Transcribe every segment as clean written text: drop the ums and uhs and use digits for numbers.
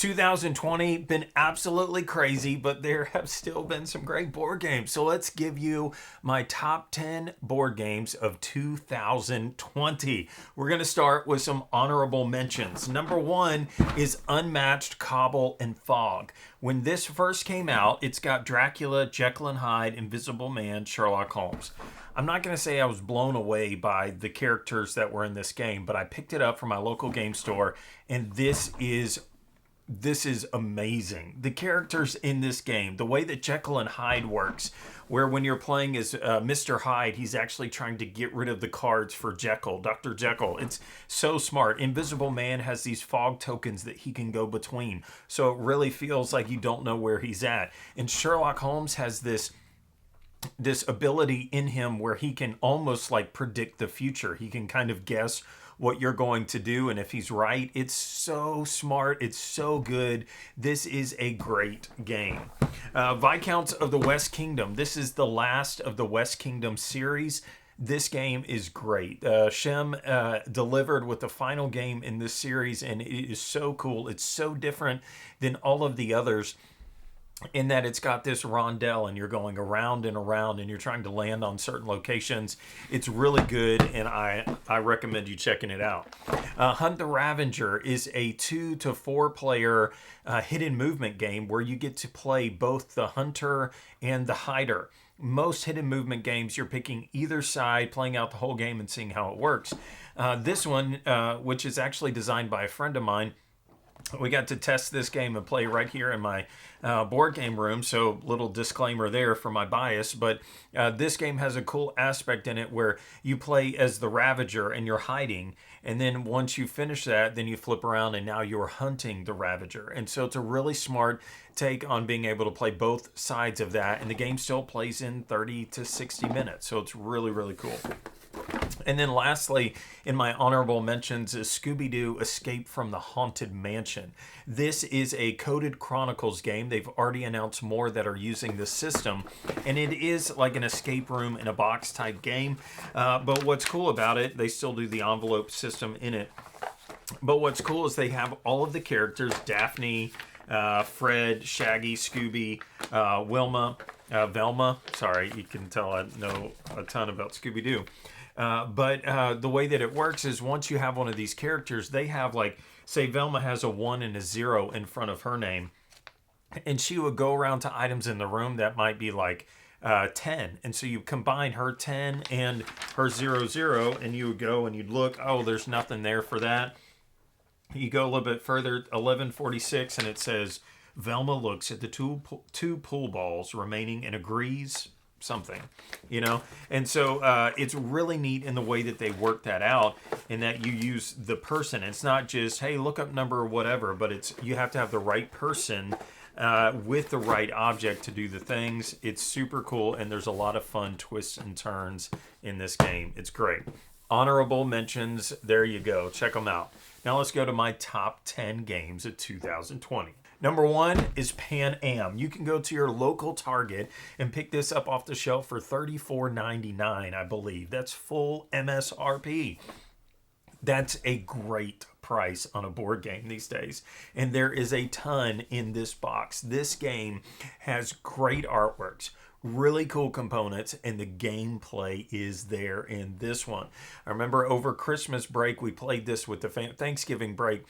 2020 been absolutely crazy, but there have still been some great board games. So let's give you my top 10 board games of 2020. We're going to start with some honorable mentions. Number one is Unmatched Cobble and Fog. When this first came out, it's got Dracula, Jekyll and Hyde, Invisible Man, Sherlock Holmes. I'm not going to say I was blown away by the characters that were in this game, but I picked it up from my local game store, and this is amazing. The characters in this game, the way that Jekyll and Hyde works, where when you're playing as Mr. Hyde, he's actually trying to get rid of the cards for Jekyll, Dr. Jekyll. It's so smart. Invisible Man has these fog tokens that he can go between, so it really feels like you don't know where he's at. And Sherlock Holmes has this ability in him where he can almost like predict the future. He can kind of guess what you're going to do, and if he's right, it's so smart, it's so good. This is a great game. Viscounts of the West Kingdom. This is the last of the West Kingdom series. This game is great. Shem delivered with the final game in this series, and it is so cool. It's so different than all of the others, in that it's got this rondelle and you're going around and around and you're trying to land on certain locations. It's really good, and I recommend you checking it out. Hunt the Ravager is a 2 to 4 player hidden movement game where you get to play both the hunter and the hider. Most hidden movement games, you're picking either side, playing out the whole game and seeing how it works. This one, which is actually designed by a friend of mine, we got to test this game and play right here in my board game room, so little disclaimer there for my bias, but this game has a cool aspect in it where you play as the Ravager and you're hiding, and then once you finish that, then you flip around and now you're hunting the Ravager. And so it's a really smart take on being able to play both sides of that, and the game still plays in 30 to 60 minutes, so it's really, really cool. And then lastly, in my honorable mentions is ScoobyDoo Escape from the Haunted Mansion. This is a Coded Chronicles game. They've already announced more that are using this system, and it is like an escape room in a box type game. But what's cool about it, they still do the envelope system in it. But what's cool is they have all of the characters, Daphne, Fred, Shaggy, Scooby, Wilma, Velma. Sorry, you can tell I know a ton about Scooby-Doo. But the way that it works is once you have one of these characters, they have, like, say Velma has a 1 and a 0 in front of her name, and she would go around to items in the room that might be like 10. And so you combine her 10 and her 0, and you would go and you'd look, oh, there's nothing there for that. You go a little bit further, 1146, and it says, Velma looks at the two pool balls remaining and agrees something, you know. And so it's really neat in the way that they work that out, in that you use the person. It's not just, hey, look up number or whatever, but it's, you have to have the right person with the right object to do the things. It's super cool, and there's a lot of fun twists and turns in this game. It's great. Honorable mentions, there you go. Check them out. Now let's go to my top 10 games of 2020. Number one is Pan Am. You can go to your local Target and pick this up off the shelf for $34.99, I believe. That's full MSRP. That's a great price on a board game these days. And there is a ton in this box. This game has great artworks, really cool components, and the gameplay is there in this one. I remember over Christmas break, we played this with the Thanksgiving break.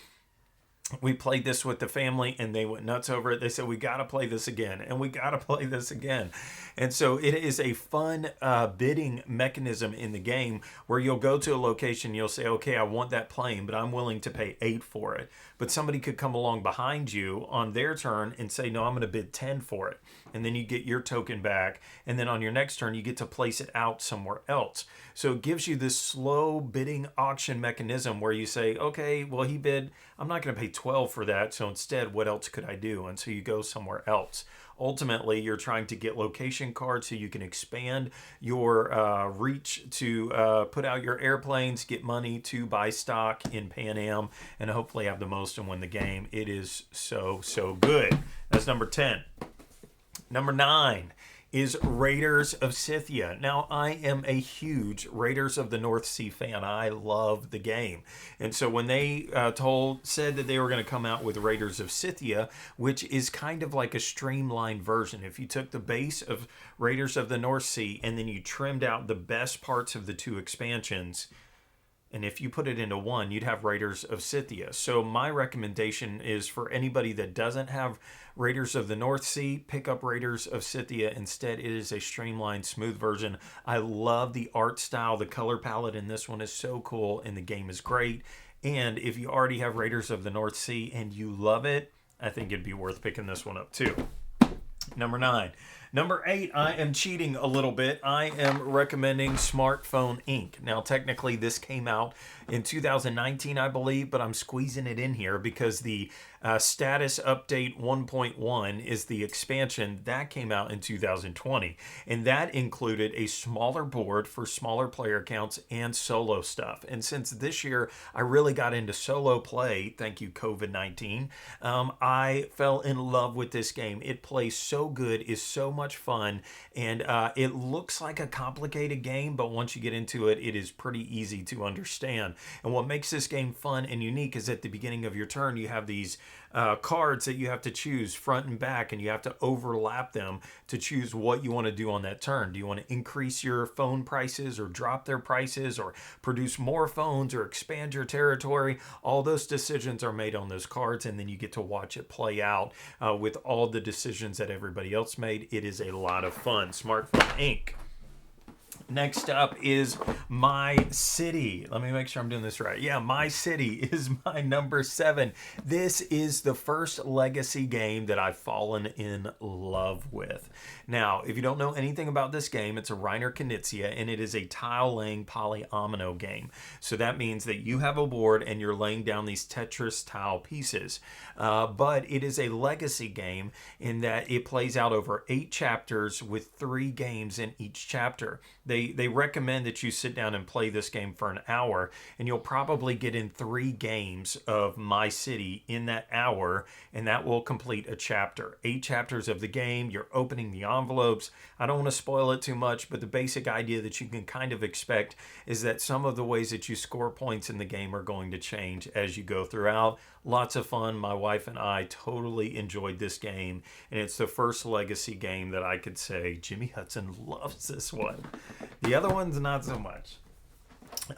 We played this with the family, and they went nuts over it. They said, we got to play this again, and we got to play this again. And so it is a fun bidding mechanism in the game where you'll go to a location, you'll say, okay, I want that plane, but I'm willing to pay 8 for it. But somebody could come along behind you on their turn and say, no, I'm going to bid 10 for it. And then you get your token back. And then on your next turn, you get to place it out somewhere else. So it gives you this slow bidding auction mechanism where you say, okay, well, he bid, I'm not going to pay 12 for that. So instead, what else could I do? And so you go somewhere else. Ultimately, you're trying to get location cards so you can expand your reach to put out your airplanes, get money to buy stock in Pan Am, and hopefully have the most and win the game. It is so, so good. That's number 10. Number 9 is Raiders of Cythia. Now, I am a huge Raiders of the North Sea fan. I love the game. And so when they said that they were going to come out with Raiders of Cythia, which is kind of like a streamlined version. If you took the base of Raiders of the North Sea and then you trimmed out the best parts of the two expansions, and if you put it into one, you'd have Raiders of Cythia. So my recommendation is for anybody that doesn't have Raiders of the North Sea, pick up Raiders of Cythia. Instead, it is a streamlined, smooth version. I love the art style. The color palette in this one is so cool, and the game is great. And if you already have Raiders of the North Sea and you love it, I think it'd be worth picking this one up too. Number 9. Number 8, I am cheating a little bit. I am recommending Smartphone Inc. Now, technically, this came out in 2019, I believe, but I'm squeezing it in here because the status update 1.1 is the expansion that came out in 2020. And that included a smaller board for smaller player counts and solo stuff. And since this year, I really got into solo play, thank you, COVID-19, I fell in love with this game. It plays so good, is so much fun, and it looks like a complicated game, but once you get into it, it is pretty easy to understand. And what makes this game fun and unique is at the beginning of your turn, you have these cards that you have to choose front and back, and you have to overlap them to choose what you want to do on that turn. Do you want to increase your phone prices or drop their prices or produce more phones or expand your territory? All those decisions are made on those cards, and then you get to watch it play out with all the decisions that everybody else made. It is a lot of fun. Smartphone Inc. Next up is My City. Let me make sure I'm doing this right. Yeah, My City is my number 7. This is the first legacy game that I've fallen in love with. Now, if you don't know anything about this game, it's a Reiner Knizia, and it is a tile-laying polyomino game. So that means that you have a board and you're laying down these Tetris tile pieces. But it is a legacy game in that it plays out over 8 chapters with 3 games in each chapter. They recommend that you sit down and play this game for an hour, and you'll probably get in 3 games of My City in that hour, and that will complete a chapter. 8 chapters of the game. You're opening the envelopes. I don't want to spoil it too much, but the basic idea that you can kind of expect is that some of the ways that you score points in the game are going to change as you go throughout. Lots of fun. My wife and I totally enjoyed this game, and it's the first legacy game that I could say Jimmy Hudson loves this one. The other ones, not so much.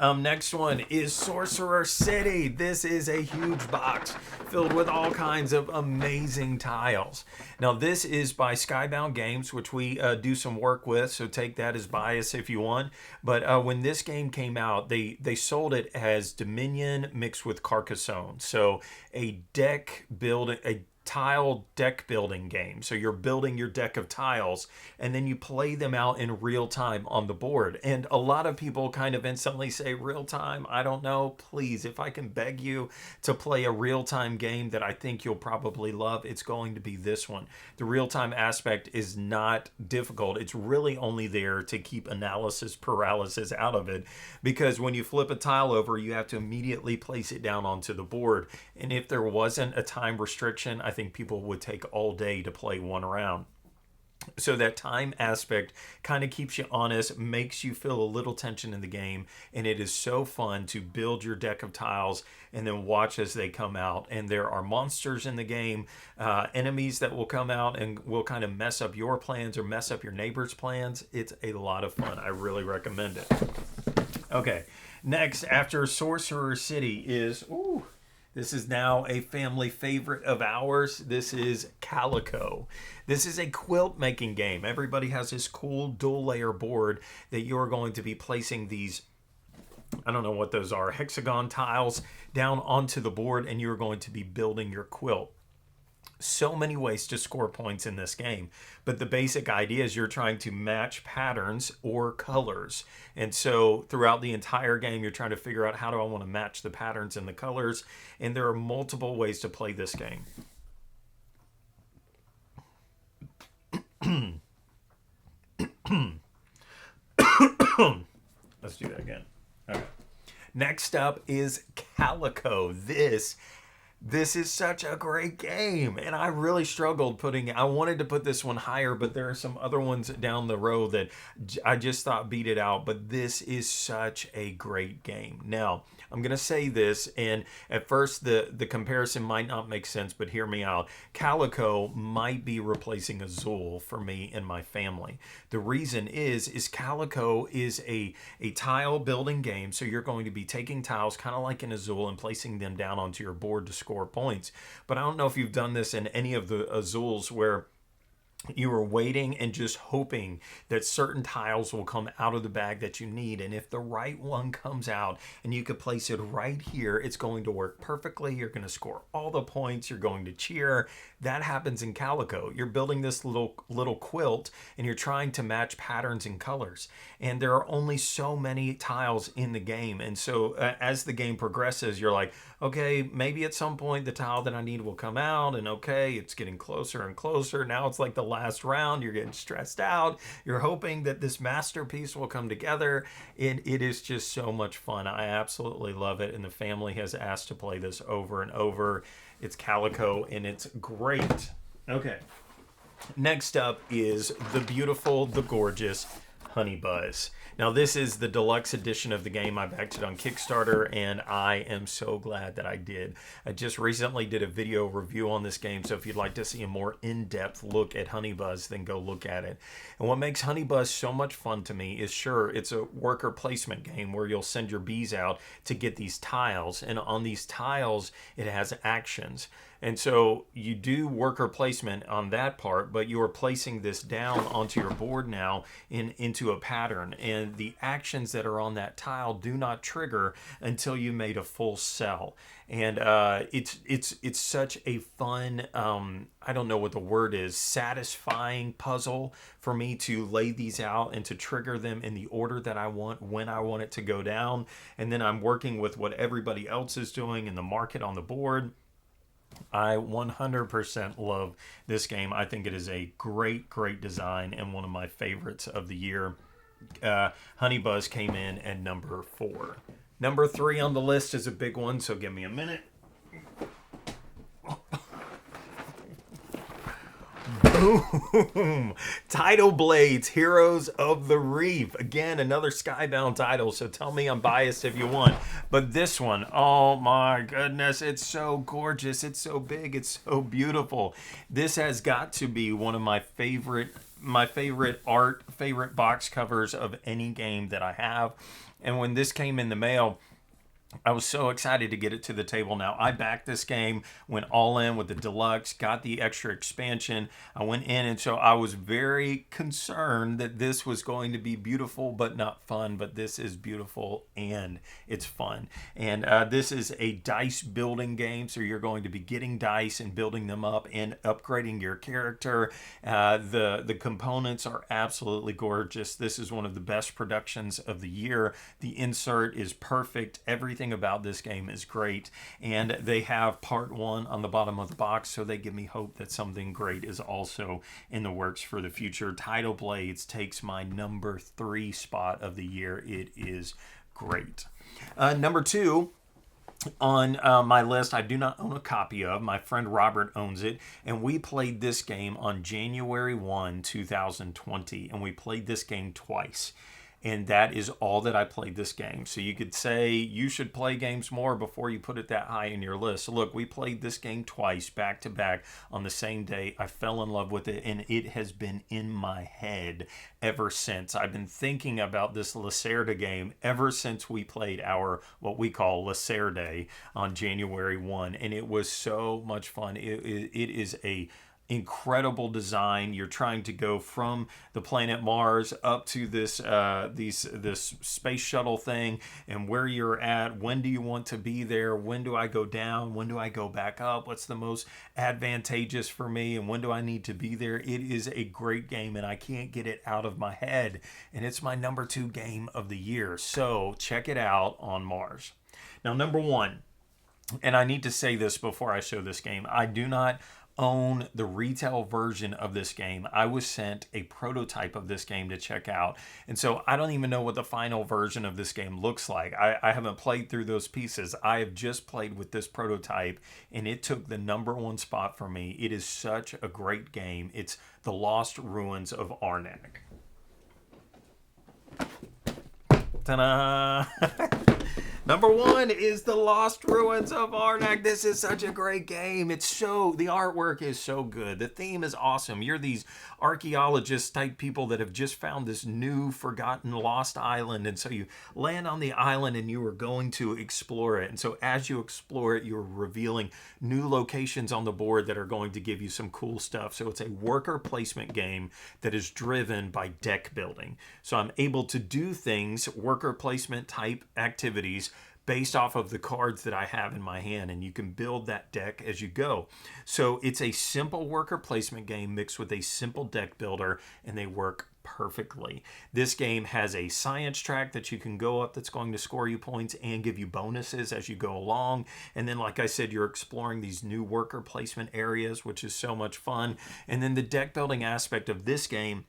Next one is Sorcerer City. This is a huge box filled with all kinds of amazing tiles. Now, this is by Skybound Games, which we do some work with, so take that as bias if you want. But when this game came out, they sold it as Dominion mixed with Carcassonne. So a deck building, a tile deck building game. So you're building your deck of tiles and then you play them out in real time on the board. And a lot of people kind of instantly say, real time? I don't know. Please, if I can beg you to play a real time game that I think you'll probably love, it's going to be this one. The real time aspect is not difficult. It's really only there to keep analysis paralysis out of it, because when you flip a tile over, you have to immediately place it down onto the board. And if there wasn't a time restriction, I think people would take all day to play one round. So that time aspect kind of keeps you honest, makes you feel a little tension in the game, and it is so fun to build your deck of tiles and then watch as they come out. And there are monsters in the game, enemies that will come out and will kind of mess up your plans or mess up your neighbor's plans. It's a lot of fun. I really recommend it. Okay, next after Sorcerer City is... This is now a family favorite of ours. This is Calico. This is a quilt making game. Everybody has this cool dual layer board that you're going to be placing these, I don't know what those are, hexagon tiles down onto the board, and you're going to be building your quilt. So many ways to score points in this game, but the basic idea is you're trying to match patterns or colors. And so throughout the entire game, you're trying to figure out, how do I want to match the patterns and the colors? And there are multiple ways to play this game. Let's do that again. All right. Next up is Calico. This is such a great game, and I really struggled putting. I wanted to put this one higher, but there are some other ones down the road that I just thought beat it out. But this is such a great game. Now, I'm gonna say this, and at first the comparison might not make sense, but hear me out. Calico might be replacing Azul for me and my family. The reason is Calico is a tile building game, so you're going to be taking tiles, kind of like in Azul, and placing them down onto your board to score points. But I don't know if you've done this in any of the Azuls where you are waiting and just hoping that certain tiles will come out of the bag that you need. And if the right one comes out and you could place it right here, it's going to work perfectly. You're going to score all the points. You're going to cheer. That happens in Calico. You're building this little quilt and you're trying to match patterns and colors. And there are only so many tiles in the game. And so as the game progresses, you're like, okay, maybe at some point the tile that I need will come out. And okay, it's getting closer and closer. Now it's like the last round. You're getting stressed out. You're hoping that this masterpiece will come together. It is just so much fun. I absolutely love it. And the family has asked to play this over and over. It's Calico and it's great. Okay. Next up is the beautiful, the gorgeous Honey Buzz. Now, this is the deluxe edition of the game. I backed it on Kickstarter, and I am so glad that I did. I just recently did a video review on this game, so if you'd like to see a more in-depth look at Honey Buzz, then go look at it. And what makes Honey Buzz so much fun to me is, sure, it's a worker placement game where you'll send your bees out to get these tiles, and on these tiles, it has actions. And so you do worker placement on that part, but you are placing this down onto your board now into a pattern. And the actions that are on that tile do not trigger until you made a full cell. And it's such a fun, I don't know what the word is, satisfying puzzle for me to lay these out and to trigger them in the order that I want, when I want it to go down. And then I'm working with what everybody else is doing in the market on the board. I 100% love this game. I think it is a great, great design and one of my favorites of the year. Honey Buzz came in at number 4. Number 3 on the list is a big one, so give me a minute. Boom! Tidal Blades, Heroes of the Reef. Again, another Skybound title, so tell me I'm biased if you want. But this one, oh my goodness, it's so gorgeous. It's so big. It's so beautiful. This has got to be one of my favorite box covers of any game that I have. And when this came in the mail, I was so excited to get it to the table now. I backed this game, went all in with the deluxe, got the extra expansion. I went in, and so I was very concerned that this was going to be beautiful but not fun. But this is beautiful and it's fun. And this is a dice building game, so you're going to be getting dice and building them up and upgrading your character. The components are absolutely gorgeous. This is one of the best productions of the year. The insert is perfect. Everything about this game is great, and they have part 1 on the bottom of the box, so they give me hope that something great is also in the works for the future. Tidal Blades takes my number 3 spot of the year. It is great. Number 2 on my list, I do not own a copy of. My friend Robert owns it, and we played this game on January 1, 2020, and we played this game twice. And that is all that I played this game. So you could say you should play games more before you put it that high in your list. So look, we played this game twice, back to back, on the same day. I fell in love with it, and it has been in my head ever since. I've been thinking about this Lacerda game ever since we played our, what we call Lacerda on January 1. And it was so much fun. It is a incredible design. You're trying to go from the planet Mars up to this space shuttle thing, and where you're at, when do you want to be there, when do I go down, when do I go back up, what's the most advantageous for me, and when do I need to be there. It is a great game, and I can't get it out of my head, and it's my number 2 game of the year, so check it out on Mars. Now, number 1, and I need to say this before I show this game, I do not own the retail version of this game. I was sent a prototype of this game to check out. And so I don't even know what the final version of this game looks like. I haven't played through those pieces. I have just played with this prototype, and it took the #1 spot for me. It is such a great game. It's The Lost Ruins of Arnac. Ta-da! #1 is The Lost Ruins of Arnac. This is such a great game. The artwork is so good. The theme is awesome. You're these archaeologist type people that have just found this new forgotten lost island. And so you land on the island and you are going to explore it. And so as you explore it, you're revealing new locations on the board that are going to give you some cool stuff. So it's a worker placement game that is driven by deck building. So I'm able to do things, worker placement type activities, based off of the cards that I have in my hand, and you can build that deck as you go. So it's a simple worker placement game mixed with a simple deck builder, and they work perfectly. This game has a science track that you can go up that's going to score you points and give you bonuses as you go along. And then, like I said, you're exploring these new worker placement areas, which is so much fun. And then the deck building aspect of this game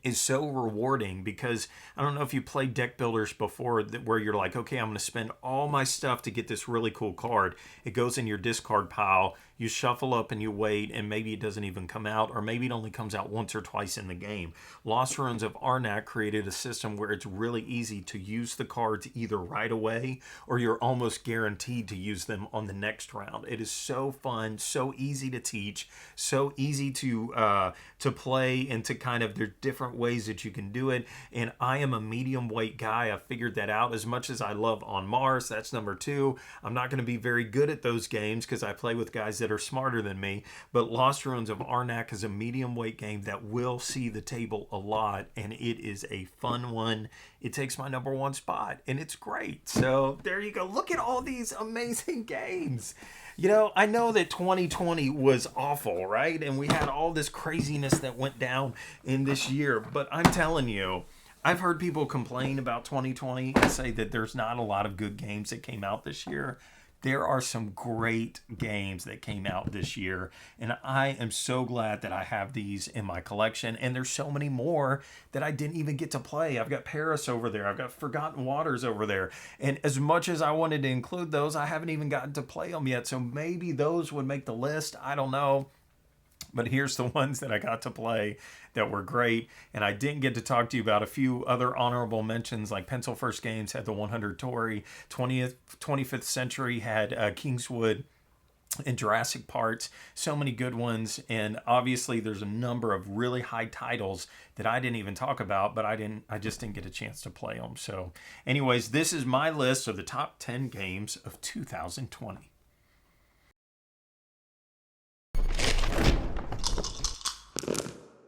is so rewarding, because I don't know if you played deck builders before where you're like, okay, I'm going to spend all my stuff to get this really cool card. It goes in your discard pile. You shuffle up and you wait, and maybe it doesn't even come out, or maybe it only comes out once or twice in the game. Lost Ruins of Arnac created a system where it's really easy to use the cards either right away, or you're almost guaranteed to use them on the next round. It is so fun, so easy to teach, so easy to play, and to kind of, there's different ways that you can do it. And I am a medium weight guy. I figured that out. As much as I love On Mars, that's #2. I'm not going to be very good at those games because I play with guys that are smarter than me. But Lost Ruins of Arnac is a medium weight game that will see the table a lot, and it is a fun one. It takes my #1 spot, and it's great. So there you go. Look at all these amazing games. You know, I know that 2020 was awful, right? And we had all this craziness that went down in this year. But I'm telling you, I've heard people complain about 2020 and say that there's not a lot of good games that came out this year. There are some great games that came out this year, and I am so glad that I have these in my collection. And there's so many more that I didn't even get to play. I've got Paris over there. I've got Forgotten Waters over there. And as much as I wanted to include those, I haven't even gotten to play them yet. So maybe those would make the list. I don't know. But here's the ones that I got to play that were great. And I didn't get to talk to you about a few other honorable mentions, like Pencil First Games had the 100 Tory, 25th Century had Kingswood and Jurassic Parts. So many good ones. And obviously there's a number of really high titles that I didn't even talk about, but I just didn't get a chance to play them. So anyways, this is my list of the top 10 games of 2020.